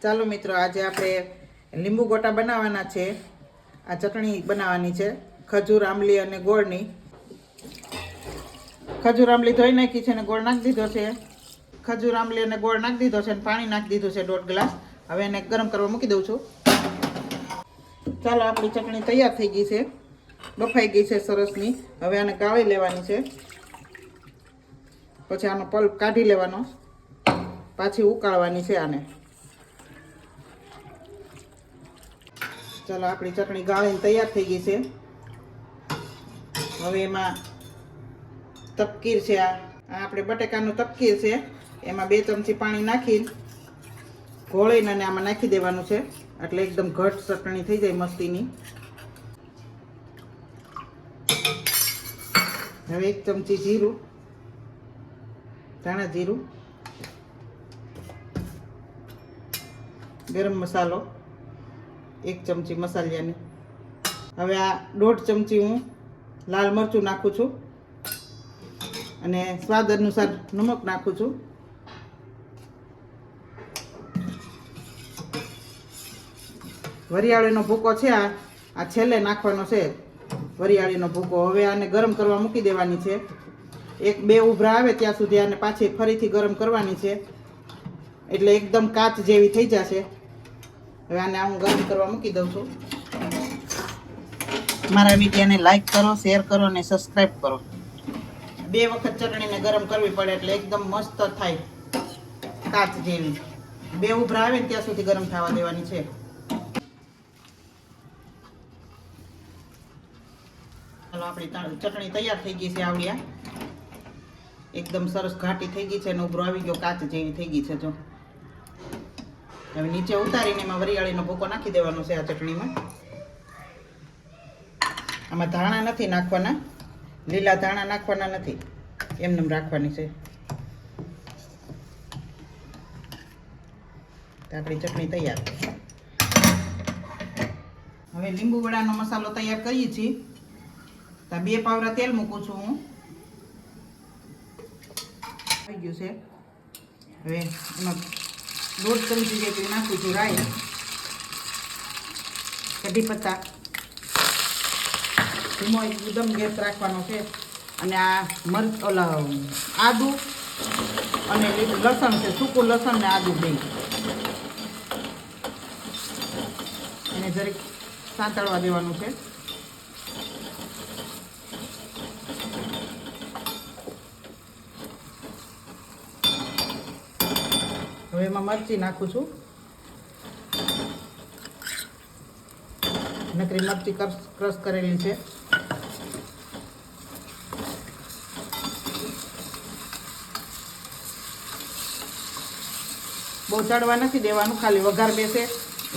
ચાલો મિત્રો, આજે આપણે લીંબુ ગોટા બનાવવાના છે. આ ચટણી બનાવવાની છે ખજૂર, આંબલી અને ગોળની. ખજૂર આંબલી ધોઈ નાખી છે અને ગોળ નાખી દીધો છે. ખજૂર, આંબલી અને ગોળ નાખી દીધો છે અને પાણી નાખી દીધું છે 1.5 ગ્લાસ. હવે એને ગરમ કરવા મૂકી દઉં છું. ચાલો, આપણી ચટણી તૈયાર થઈ ગઈ છે, બફાઈ ગઈ છે સરસની. હવે આને ગાળી લેવાની છે, પછી આનો પલ્પ કાઢી લેવાનો, પાછી ઉકાળવાની છે આને. ચાલો, આપણી ચટણી ગાળીને તૈયાર થઈ ગઈ છે. હવે એમાં તપકીર છે, આ આપણે બટેકાનું તપકીર છે. એમાં 2 ચમચી પાણી નાખી ઘોળીને અને આમાં નાખી દેવાનું છે, એટલે એકદમ ઘટ ચટણી થઈ જાય મસ્તીની. હવે 1 ચમચી જીરું, ધાણા જીરું, ગરમ મસાલો 1 ચમચી મસાલિયાની. હવે આ 1.5 ચમચી હું લાલ મરચું નાખું છું અને સ્વાદ અનુસાર નમક નાખું છું. વરિયાળીનો ભૂકો છે, આ છેલ્લે નાખવાનો છે વરિયાળીનો ભૂકો. હવે આને ગરમ કરવા મૂકી દેવાની છે. 1-2 ઉભરા આવે ત્યાં સુધી આને પાછી ફરીથી ગરમ કરવાની છે, એટલે એકદમ કાચ જેવી થઈ જશે. હવે આને હું ગરમ કરવા મૂકી દઉં છું. મારા વિડીયોને લાઈક કરો, શેર કરો અને સબસ્ક્રાઈબ કરો. 2 વખત ચટણીને ગરમ કરવી પડે એટલે એકદમ મસ્ત થાય, કાચ જેવી. 2 ઉભરા આવે ત્યાં સુધી ગરમ થવા દેવાની છે. ચાલો, આપણી ચટણી તૈયાર થઈ ગઈ છે. આવડિયા એકદમ સરસ ઘાટી થઈ ગઈ છે અને ઉભરો આવી ગયો, કાચ જેવી થઈ ગઈ છે. જો હવે નીચે ઉતારીને એમાં વરિયાળીનો ભૂકો નાખી દેવાનો છે. આ ચટણીમાં આમાં ધાણા નથી નાખવાના, લીલા ધાણા નાખવાના નથી, એમને રાખવાની છે. આપણી ચટણી તૈયાર. હવે લીંબુ વડાનો મસાલો તૈયાર કરીએ છીએ. 2 પાવડા તેલ મૂકું છું હું. થઈ ગયું છે. હવે એમાં 1.5 ચમચી જેટલી નાખું છું રાઈ, કઢી પત્તા. ધીમો એકદમ ગેસ રાખવાનો છે. અને આ આદુ અને લસણ છે, સૂકું લસણ ને આદુ બે. એને જરીક સાંતળવા દેવાનું છે. હવે એમાં મરચી નાખું છું. નકરી મરચી ક્રશ કરેલી છે. બહુ ચડવા નથી દેવાનું, ખાલી વઘાર બેસે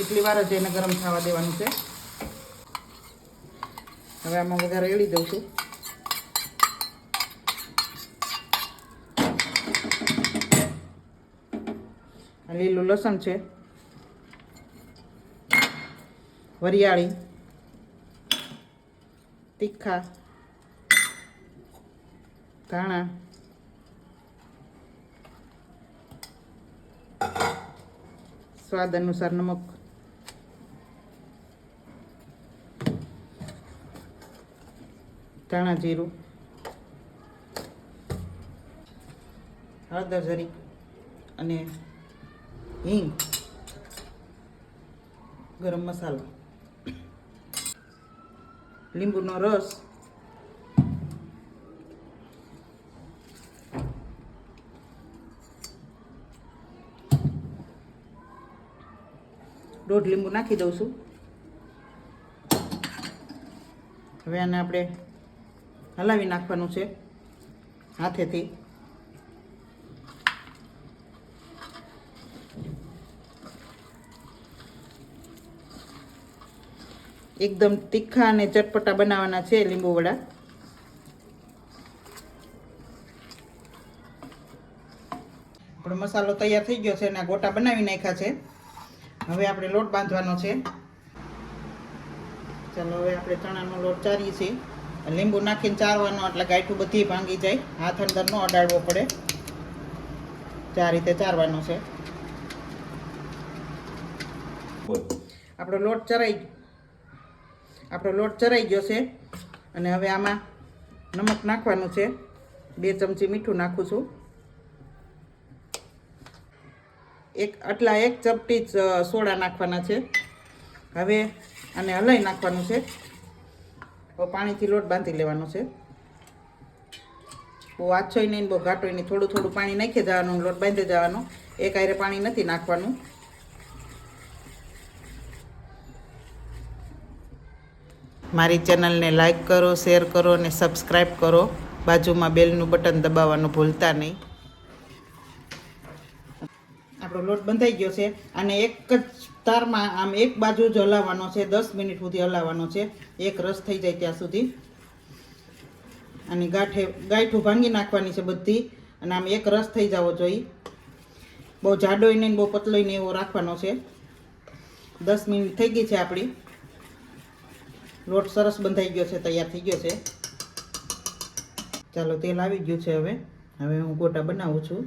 એટલી વાર જ એને ગરમ થવા દેવાનું છે. હવે આમાં વઘાર રેડી દઉં છું. લીલું લસણ છે, વરિયાળી, તીખા, ધાણા, સ્વાદ અનુસાર નમક, ધાણા જીરું, હળદર જરી અને હિંગ, ગરમ મસાલો, લીંબુનો રસ, દોઢ લીંબુ નાખી દઉં છું. હવે આને આપણે હલાવી નાખવાનું છે હાથેથી. એકદમ તીખા અને ચટપટા બનાવવાના છે લીંબુ વડા. આપણો મસાલો તૈયાર થઈ ગયો છે અને ગોટા બનાવી નાખ્યા છે. હવે આપણે લોટ બાંધવાનો છે. ચાલો, હવે આપણે ચણાનો લોટ ચારીએ છીએ. લીંબુ નાખીને ચારવાનો એટલે ગાંઠું બધી ભાંગી જાય, હાથ અંદર ન અડાડવો પડે. આ રીતે ચારવાનો છે. આપણો લોટ ચરાઈ ગયો છે અને હવે આમાં નમક નાખવાનું છે. 2 ચમચી મીઠું નાખું છું. એક ચપટી જ સોડા નાખવાના છે. હવે આને હલાઈ નાખવાનું છે. હવે પાણીથી લોટ બાંધી લેવાનો છે. બહુ આછોય નહીં બહુ ઘાટોય નહીં, થોડું થોડું પાણી નાખી જવાનું, લોટ બાંધી જવાનો. એક આયરે પાણી નથી નાખવાનું. મારી ચેનલને લાઈક કરો, શેર કરો અને સબસ્ક્રાઈબ કરો. બાજુમાં બેલનું બટન દબાવવાનું ભૂલતા નહીં. આપણો લોટ બંધાઈ ગયો છે. આને એક જ તારમાં આમ એક બાજુ જ હલાવવાનો છે. 10 મિનિટ સુધી હલાવવાનો છે, એક રસ થઈ જાય ત્યાં સુધી. આની ગાંઠું ભાંગી નાખવાની છે બધી અને આમ એક રસ થઈ જવો જોઈએ. બહુ જાડોય નહીં બહુ પતલોય નહીં એવો રાખવાનો છે. 10 મિનિટ થઈ ગઈ છે આપણી. લોટ સરસ બંધાઈ ગયો છે, તૈયાર થઈ ગયો છે. ચાલો તેલ આવી ગયું છે. હવે હું ગોટા બનાવું છું.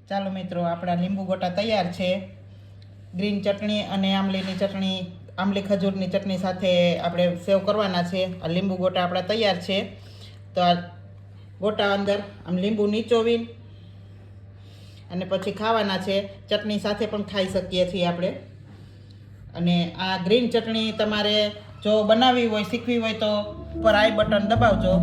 ચાલો મિત્રો, આપણા લીંબુ ગોટા તૈયાર છે. ગ્રીન ચટણી અને આંબલીની ચટણી, આંબલી ખજૂરની ચટણી સાથે આપણે સેવ કરવાના છે. આ લીંબુ ગોટા આપણા તૈયાર છે. તો આ ગોટા અંદર આમ લીંબુ નીચોવી અને પછી ખાવાના છે. ચટણી સાથે પણ ખાઈ શકીએ છીએ આપણે. અને આ ગ્રીન ચટણી તમારે જો બનાવવી હોય, શીખવી હોય તો ઉપર આઈ બટન દબાવજો.